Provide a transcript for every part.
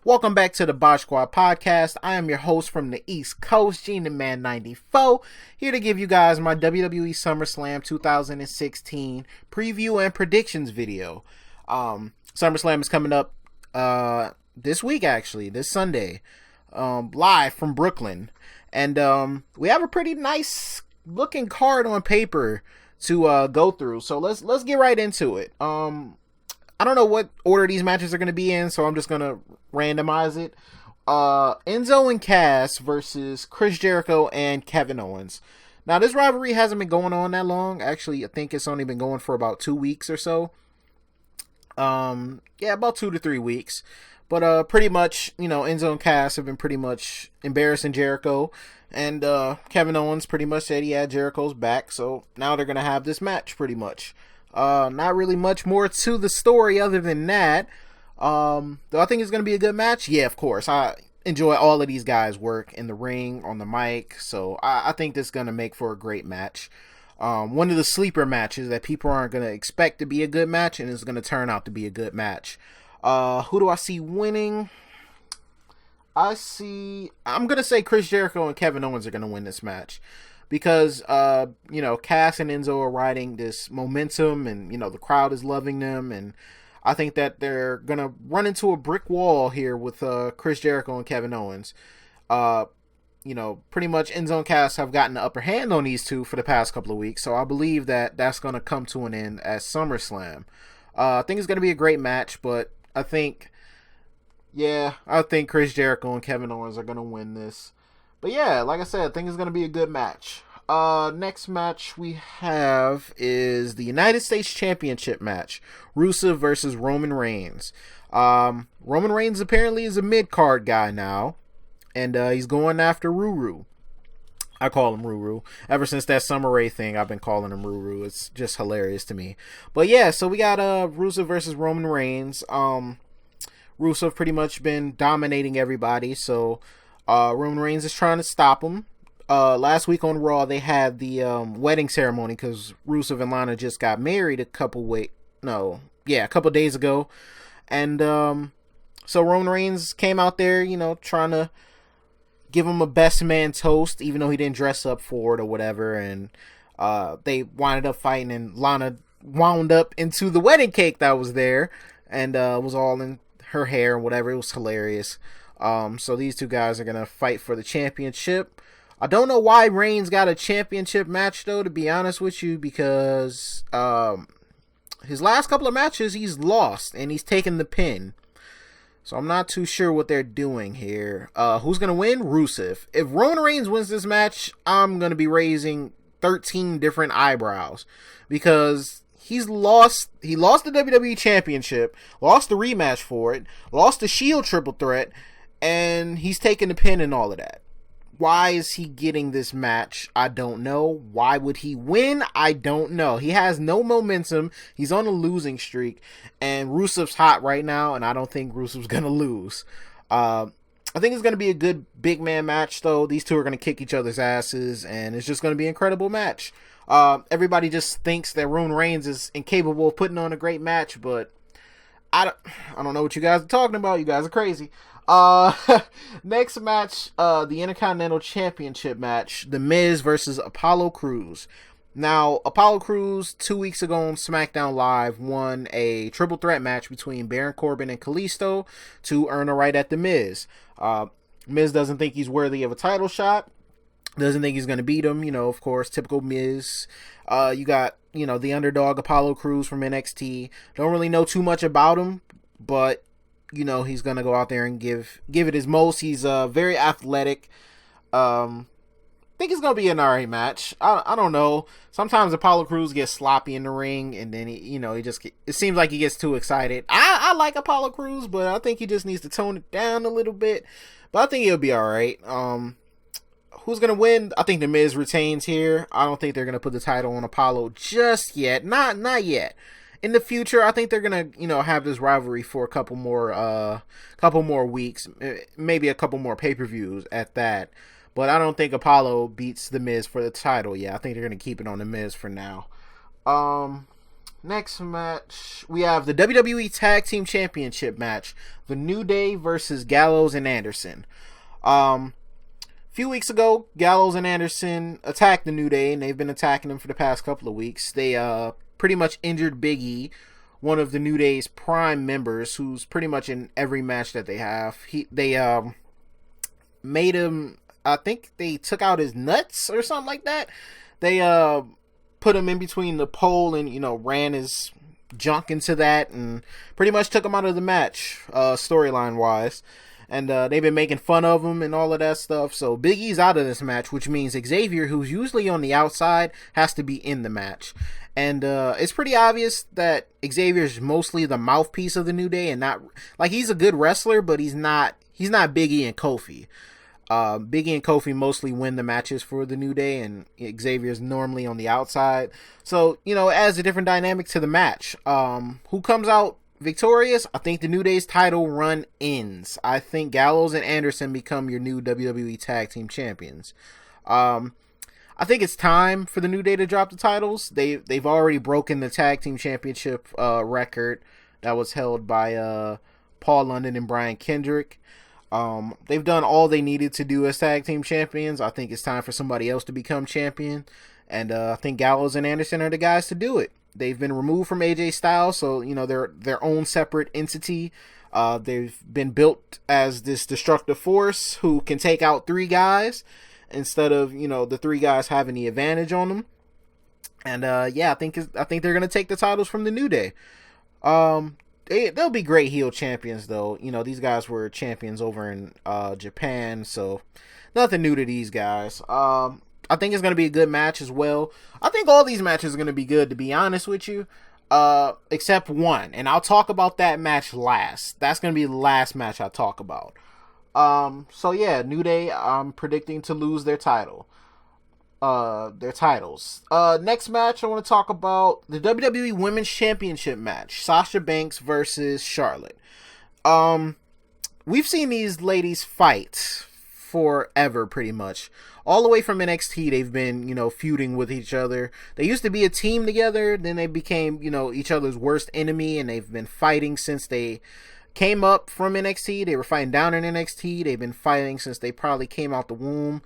Welcome back to the Bosch Squad podcast. I am your host from the East Coast, Gina Man 94, here to give you guys my WWE Summerslam 2016 preview and predictions video. SummerSlam is coming up this week, actually, this Sunday, live from Brooklyn. And we have a pretty nice looking card on paper to go through. So let's get right into it. I don't know what order these matches are going to be in, so I'm just going to randomize it. Enzo and Cass versus Chris Jericho and Kevin Owens. Now, this rivalry hasn't been going on that long. Actually, I think it's only been going for about 2 weeks or so. About 2 to 3 weeks. But pretty much, Enzo and Cass have been pretty much embarrassing Jericho. And Kevin Owens pretty much said he had Jericho's back. So now they're going to have this match pretty much. Not really much more to the story other than that. Do I think it's going to be a good match? Yeah, of course. I enjoy all of these guys' work in the ring, on the mic. So I think this is going to make for a great match. One of the sleeper matches that people aren't going to expect to be a good match, and it's going to turn out to be a good match. Who do I see winning? I'm going to say Chris Jericho and Kevin Owens are going to win this match. Because, Cass and Enzo are riding this momentum and, the crowd is loving them. And I think that they're going to run into a brick wall here with Chris Jericho and Kevin Owens. Pretty much Enzo and Cass have gotten the upper hand on these two for the past couple of weeks. So I believe that that's going to come to an end at SummerSlam. I think it's going to be a great match, but I think Chris Jericho and Kevin Owens are going to win this. But yeah, like I said, I think it's going to be a good match. Next match we have is the United States Championship match. Rusev versus Roman Reigns. Roman Reigns apparently is a mid-card guy now. And he's going after Ruru. I call him Ruru. Ever since that Summer Rae thing, I've been calling him Ruru. It's just hilarious to me. But yeah, so we got Rusev versus Roman Reigns. Rusev pretty much been dominating everybody, so Roman Reigns is trying to stop him. Last week on Raw, they had the wedding ceremony because Rusev and Lana just got married a couple days ago. And so Roman Reigns came out there, trying to give him a best man toast, even though he didn't dress up for it or whatever. And they winded up fighting, and Lana wound up into the wedding cake that was there, and was all in her hair and whatever. It was hilarious. So these two guys are going to fight for the championship. I don't know why Reigns got a championship match, though, to be honest with you, because his last couple of matches, he's lost, and he's taken the pin. So I'm not too sure what they're doing here. Who's going to win? Rusev. If Roman Reigns wins this match, I'm going to be raising 13 different eyebrows, because he lost the WWE Championship, lost the rematch for it, lost the Shield triple threat, and he's taking the pin and all of that. Why is he getting this match? I don't know. Why would he win? I don't know. He has no momentum. He's on a losing streak, and Rusev's hot right now, and I don't think Rusev's going to lose. I think it's going to be a good big man match, though. These two are going to kick each other's asses, and it's just going to be an incredible match. Everybody just thinks that Roman Reigns is incapable of putting on a great match, but I don't know what you guys are talking about. You guys are crazy. Next match, the Intercontinental Championship match, The Miz versus Apollo Crews. Now, Apollo Crews 2 weeks ago on Smackdown Live won a triple threat match between Baron Corbin and Kalisto to earn a right at The Miz. Miz doesn't think he's worthy of a title shot. Doesn't think he's going to beat him, of course, typical Miz. You got, the underdog Apollo Crews from NXT. Don't really know too much about him, but, he's going to go out there and give it his most. He's very athletic. I think it's going to be an alright match. I don't know. Sometimes Apollo Crews gets sloppy in the ring, and then, it seems like he gets too excited. I like Apollo Crews, but I think he just needs to tone it down a little bit. But I think he'll be alright. Who's going to win? I think The Miz retains here. I don't think they're going to put the title on Apollo just yet. Not yet. In the future, I think they're going to, have this rivalry for a couple more weeks, maybe a couple more pay-per-views at that. But I don't think Apollo beats The Miz for the title. Yeah, I think they're going to keep it on The Miz for now. Next match, we have the WWE Tag Team Championship match. The New Day versus Gallows and Anderson. A few weeks ago, Gallows and Anderson attacked the New Day, and they've been attacking them for the past couple of weeks. They pretty much injured Big E, one of the New Day's prime members, who's pretty much in every match that they have. They made him, I think they took out his nuts or something like that. They put him in between the pole and, ran his junk into that and pretty much took him out of the match, storyline wise. And they've been making fun of him and all of that stuff. So Big E's out of this match, which means Xavier, who's usually on the outside, has to be in the match. And it's pretty obvious that Xavier's mostly the mouthpiece of the New Day, and not like he's a good wrestler, but he's not Big E and Kofi. Big E and Kofi mostly win the matches for the New Day, and Xavier's normally on the outside. So, it adds a different dynamic to the match. Who comes out victorious? I think the New Day's title run ends. I think Gallows and Anderson become your new WWE Tag Team Champions. I think it's time for the New Day to drop the titles. They've already broken the Tag Team Championship record that was held by Paul London and Brian Kendrick. They've done all they needed to do as tag team champions. I think it's time for somebody else to become champion, and I think Gallows and Anderson are the guys to do it. They've been removed from AJ Styles, so they're their own separate entity. They've been built as this destructive force who can take out three guys instead of the three guys having the advantage on them. And I think they're gonna take the titles from the New Day. They'll be great heel champions, though. These guys were champions over in Japan, so nothing new to these guys. I think it's going to be a good match as well. I think all these matches are going to be good, to be honest with you, except one. And I'll talk about that match last. That's going to be the last match I talk about. So, yeah, New Day, I'm predicting to lose their titles. Next match, I want to talk about the WWE Women's Championship match. Sasha Banks versus Charlotte. We've seen these ladies fight forever, pretty much. All the way from NXT, they've been, feuding with each other. They used to be a team together, then they became, each other's worst enemy, and they've been fighting since they came up from NXT. They were fighting down in NXT. They've been fighting since they probably came out the womb.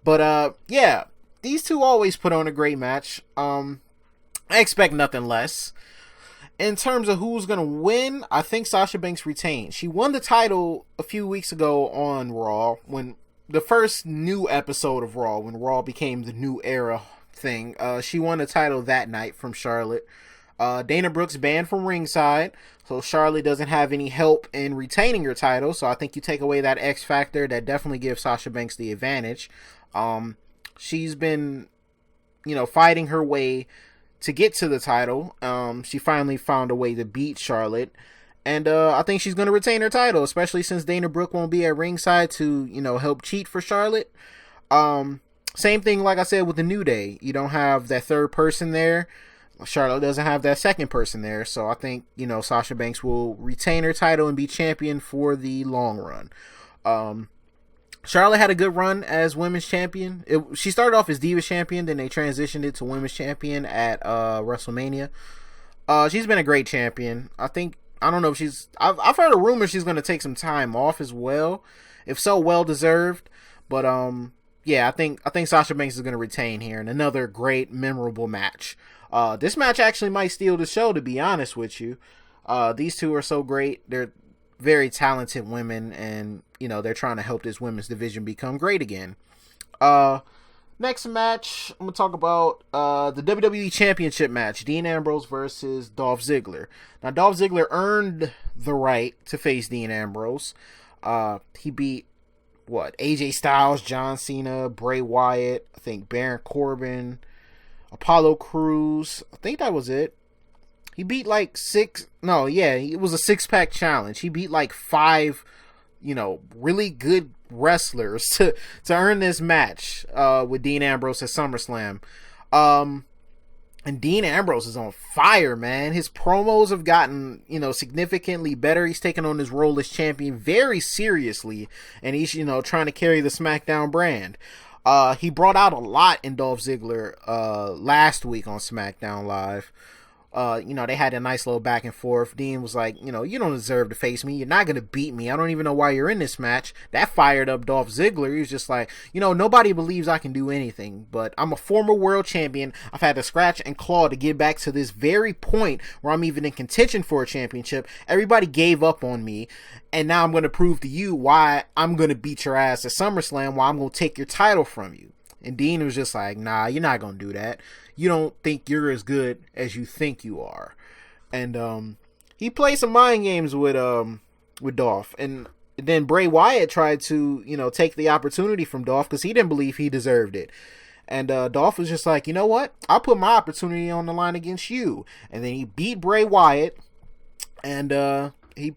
But, yeah. These two always put on a great match. I expect nothing less. In terms of who's going to win, I think Sasha Banks retains. She won the title a few weeks ago on Raw, when the first new episode of Raw, when Raw became the new era thing. She won the title that night from Charlotte. Dana Brooks banned from ringside, so Charlotte doesn't have any help in retaining her title. So I think you take away that X factor, that definitely gives Sasha Banks the advantage. She's been, fighting her way to get to the title. She finally found a way to beat Charlotte. And I think she's going to retain her title, especially since Dana Brooke won't be at ringside to, help cheat for Charlotte. Same thing, like I said, with the New Day. You don't have that third person there. Charlotte doesn't have that second person there. So I think, Sasha Banks will retain her title and be champion for the long run. Charlotte had a good run as women's champion. She started off as Divas champion, then they transitioned it to women's champion at WrestleMania. She's been a great champion. I don't know if I've heard a rumor she's going to take some time off as well. If so, well deserved. But I think Sasha Banks is going to retain here in another great, memorable match. This match actually might steal the show, to be honest with you. These two are so great. They're very talented women, and they're trying to help this women's division become great again. Next match, I'm gonna talk about the WWE Championship match: Dean Ambrose versus Dolph Ziggler. Now, Dolph Ziggler earned the right to face Dean Ambrose. He beat AJ Styles, John Cena, Bray Wyatt, I think Baron Corbin, Apollo Crews. I think that was it. He beat it was a 6-pack challenge. He beat 5, really good wrestlers to earn this match with Dean Ambrose at SummerSlam. And Dean Ambrose is on fire, man. His promos have gotten, significantly better. He's taken on his role as champion very seriously, and he's, trying to carry the Smackdown brand. He brought out a lot in Dolph Ziggler last week on SmackDown Live. They had a nice little back and forth. Dean was like, you don't deserve to face me. You're not going to beat me. I don't even know why you're in this match. That fired up Dolph Ziggler. He was just like, nobody believes I can do anything, but I'm a former world champion. I've had to scratch and claw to get back to this very point where I'm even in contention for a championship. Everybody gave up on me, and now I'm going to prove to you why I'm going to beat your ass at SummerSlam, why I'm going to take your title from you. And Dean was just like, nah, you're not going to do that. You don't think you're as good as you think you are. And he played some mind games with Dolph. And then Bray Wyatt tried to, take the opportunity from Dolph because he didn't believe he deserved it. And Dolph was just like, you know what? I'll put my opportunity on the line against you. And then he beat Bray Wyatt. And he,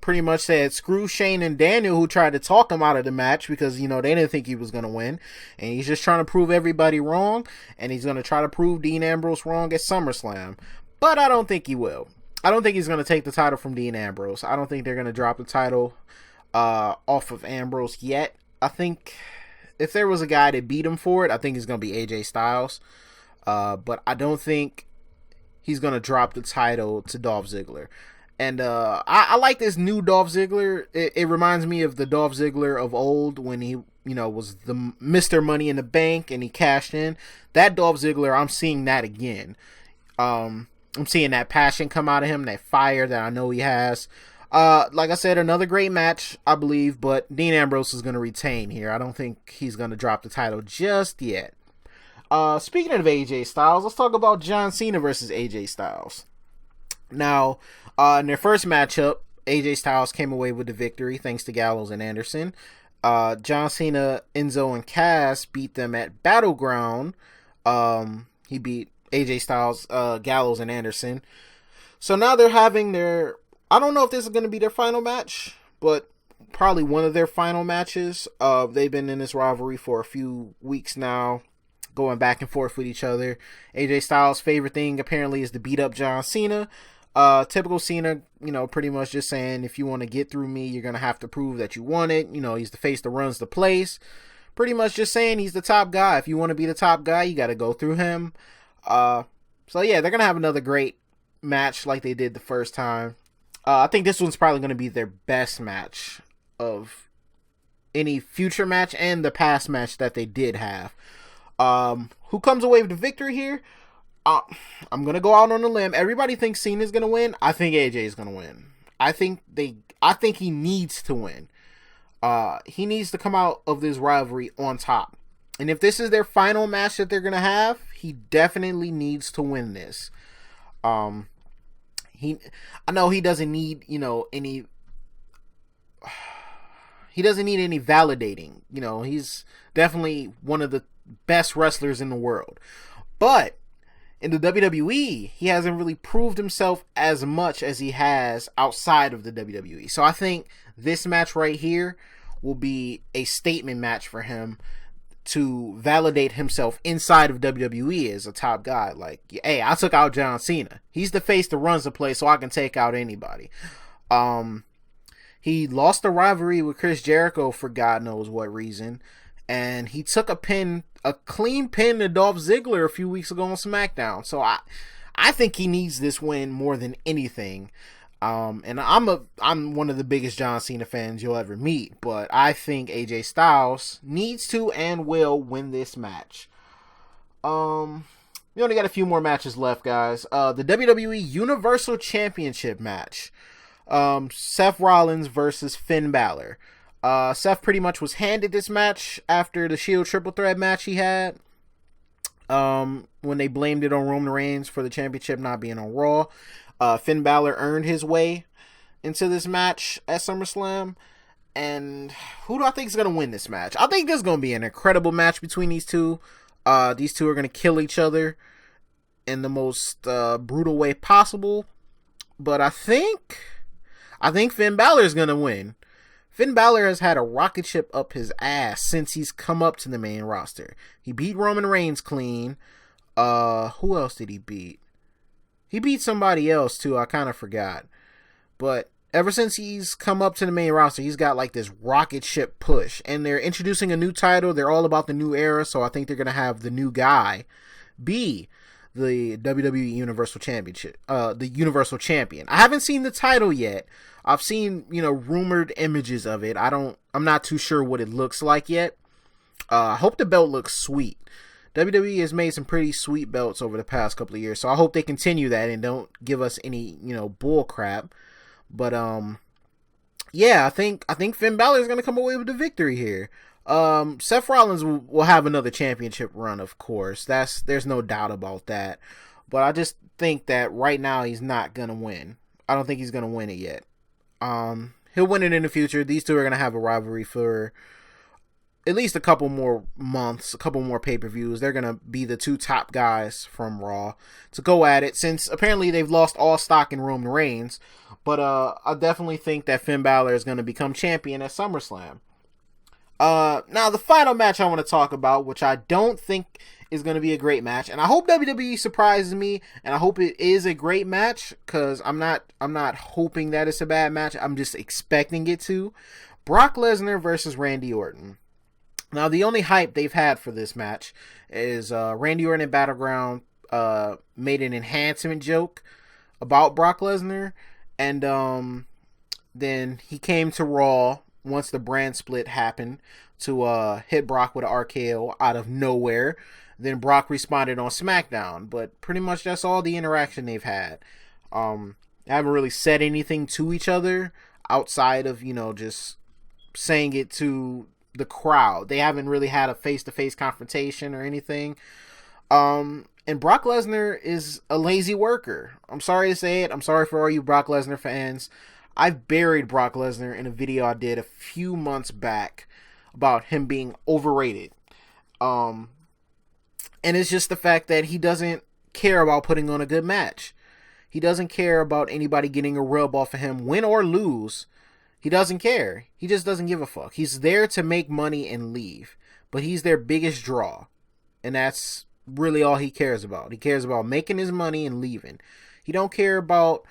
pretty much said screw Shane and Daniel, who tried to talk him out of the match because they didn't think he was going to win, and he's just trying to prove everybody wrong, and he's going to try to prove Dean Ambrose wrong at SummerSlam. But I don't think he will. I don't think he's going to take the title from Dean Ambrose. I don't think they're going to drop the title off of Ambrose yet. I think if there was a guy that beat him for it, I think it's going to be AJ Styles, but I don't think he's going to drop the title to Dolph Ziggler. And I like this new Dolph Ziggler. It reminds me of the Dolph Ziggler of old when he, was the Mr. Money in the Bank and he cashed in. That Dolph Ziggler, I'm seeing that again. I'm seeing that passion come out of him, that fire that I know he has. Like I said, another great match, I believe, but Dean Ambrose is going to retain here. I don't think he's going to drop the title just yet. Speaking of AJ Styles, let's talk about John Cena versus AJ Styles. Now, in their first matchup, AJ Styles came away with the victory thanks to Gallows and Anderson. John Cena, Enzo, and Cass beat them at Battleground. He beat AJ Styles, Gallows, and Anderson. So now they're having their... I don't know if this is going to be their final match, but probably one of their final matches. They've been in this rivalry for a few weeks now, going back and forth with each other. AJ Styles' favorite thing apparently is to beat up John Cena. Typical Cena, pretty much just saying, if you want to get through me, you're going to have to prove that you want it. He's the face that runs the place. Pretty much just saying he's the top guy. If you want to be the top guy, you got to go through him. So yeah, they're going to have another great match like they did the first time. I think this one's probably going to be their best match of any future match and the past match that they did have. Who comes away with the victory here? I'm going to go out on a limb. Everybody thinks Cena's going to win. I think AJ is going to win. I think he needs to win. He needs to come out of this rivalry on top. And if this is their final match that they're going to have, he definitely needs to win this. I know he doesn't need, any validating. He's definitely one of the best wrestlers in the world. But in the WWE, he hasn't really proved himself as much as he has outside of the WWE. So I think this match right here will be a statement match for him to validate himself inside of WWE as a top guy. Like, hey, I took out John Cena. He's the face that runs the place, so I can take out anybody. He lost the rivalry with Chris Jericho for God knows what reason. And he took a clean pin to Dolph Ziggler a few weeks ago on Smackdown. So I think he needs this win more than anything. And I'm one of the biggest John Cena fans you'll ever meet, but I think AJ Styles needs to and will win this match. We only got a few more matches left, guys. The WWE Universal Championship match. Seth Rollins versus Finn Balor. Seth pretty much was handed this match after the Shield Triple Threat match he had. When they blamed it on Roman Reigns for the championship not being on Raw. Finn Balor earned his way into this match at SummerSlam. And who do I think is going to win this match? I think this is going to be an incredible match between these two. These two are going to kill each other in the most brutal way possible. But I think Finn Balor is going to win. Finn Balor has had a rocket ship up his ass since he's come up to the main roster. He beat Roman Reigns clean. Who else did he beat? He beat somebody else too. I kind of forgot. But ever since he's come up to the main roster, he's got like this rocket ship push. And they're introducing a new title. They're all about the new era. So I think they're going to have the new guy be the WWE Universal Championship, the Universal Champion. I haven't seen the title yet. I've seen, rumored images of it. I'm not too sure what it looks like yet. I hope the belt looks sweet. WWE has made some pretty sweet belts over the past couple of years, so I hope they continue that and don't give us any, bull crap. But yeah, I think Finn Balor is going to come away with the victory here. Seth Rollins will have another championship run, of course. There's no doubt about that. But I just think that right now he's not going to win. I don't think he's going to win it yet. He'll win it in the future. These two are going to have a rivalry for at least a couple more months, a couple more pay-per-views. They're going to be the two top guys from Raw to go at it, since apparently they've lost all stock in Roman Reigns. But I definitely think that Finn Balor is going to become champion at SummerSlam. Now the final match I want to talk about, which I don't think is going to be a great match, and I hope WWE surprises me, and I hope it is a great match, because I'm not hoping that it's a bad match. I'm just expecting it to. Brock Lesnar versus Randy Orton. Now, the only hype they've had for this match is Randy Orton in Battleground made an enhancement joke about Brock Lesnar, and then he came to Raw once the brand split happened to hit Brock with an RKO out of nowhere. Then Brock responded on Smackdown, but pretty much that's all the interaction they've had. They haven't really said anything to each other outside of, just saying it to the crowd. They haven't really had a face-to-face confrontation or anything. And Brock Lesnar is a lazy worker. I'm sorry to say it. I'm sorry for all you Brock Lesnar fans. I've buried Brock Lesnar in a video I did a few months back about him being overrated. And it's just the fact that he doesn't care about putting on a good match. He doesn't care about anybody getting a rub off of him, win or lose. He doesn't care. He just doesn't give a fuck. He's there to make money and leave. But he's their biggest draw. And that's really all he cares about. He cares about making his money and leaving. He don't care about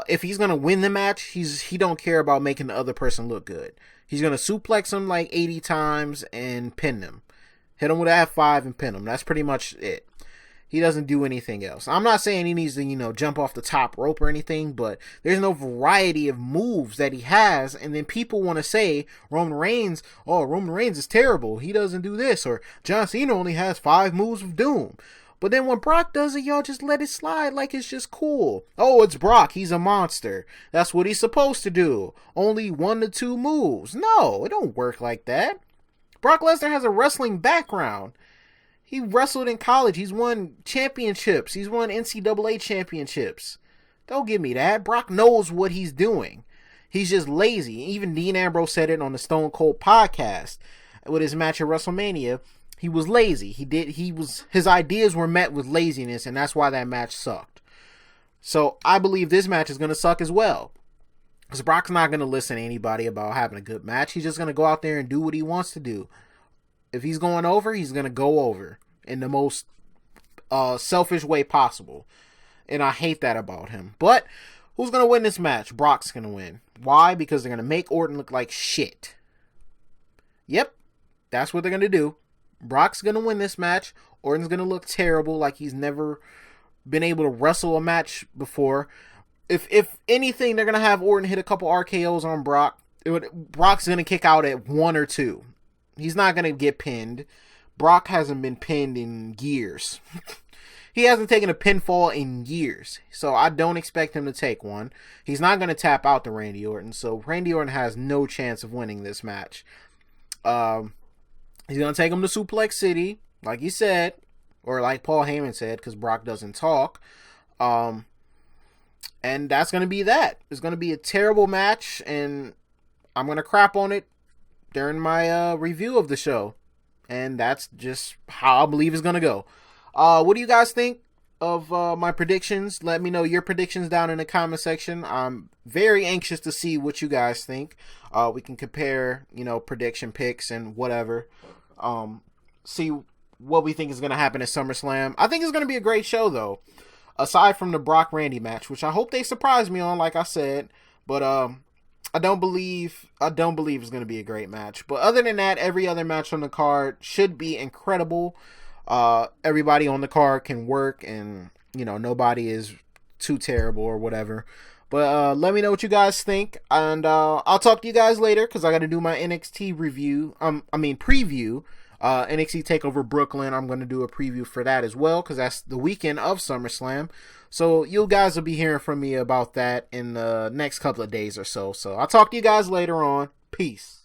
if he's going to win the match. He don't care about making the other person look good. He's going to suplex him like 80 times and pin him. Hit him with an F5 and pin him. That's pretty much it. He doesn't do anything else. I'm not saying he needs to, jump off the top rope or anything, but there's no variety of moves that he has, and then people want to say Roman Reigns is terrible. He doesn't do this, or John Cena only has 5 moves of doom. But then when Brock does it, y'all just let it slide like it's just cool. Oh, it's Brock. He's a monster. That's what he's supposed to do. Only 1 to 2 moves. No, it don't work like that. Brock Lesnar has a wrestling background. He wrestled in college. He's won championships. He's won NCAA championships. Don't give me that. Brock knows what he's doing. He's just lazy. Even Dean Ambrose said it on the Stone Cold podcast with his match at WrestleMania. He was lazy. His ideas were met with laziness, and that's why that match sucked. So I believe this match is going to suck as well. Because Brock's not going to listen to anybody about having a good match. He's just going to go out there and do what he wants to do. If he's going over, he's going to go over in the most selfish way possible. And I hate that about him. But who's going to win this match? Brock's going to win. Why? Because they're going to make Orton look like shit. Yep. That's what they're going to do. Brock's going to win this match. Orton's going to look terrible, like he's never been able to wrestle a match before. If anything, they're going to have Orton hit a couple RKOs on Brock. Brock's going to kick out at 1 or 2. He's not going to get pinned. Brock hasn't been pinned in years. He hasn't taken a pinfall in years. So I don't expect him to take one. He's not going to tap out to Randy Orton. So Randy Orton has no chance of winning this match. He's going to take him to Suplex City, like he said. Or like Paul Heyman said, because Brock doesn't talk. And that's going to be that. It's going to be a terrible match. And I'm going to crap on it during my review of the show, and that's just how I believe it's gonna go. What do you guys think of my predictions? Let me know your predictions down in the comment section. I'm very anxious to see what you guys think. We can compare, prediction picks and whatever. See what we think is gonna happen at SummerSlam. I think it's gonna be a great show though. Aside from the Brock Randy match, which I hope they surprise me on, like I said, but I don't believe it's going to be a great match. But other than that, every other match on the card should be incredible. everybody on the card can work, and nobody is too terrible or whatever. But let me know what you guys think, and I'll talk to you guys later because I got to do my NXT review. Preview. NXT Takeover Brooklyn. I'm going to do a preview for that as well because that's the weekend of SummerSlam. So you guys will be hearing from me about that in the next couple of days or so. So I'll talk to you guys later on. Peace.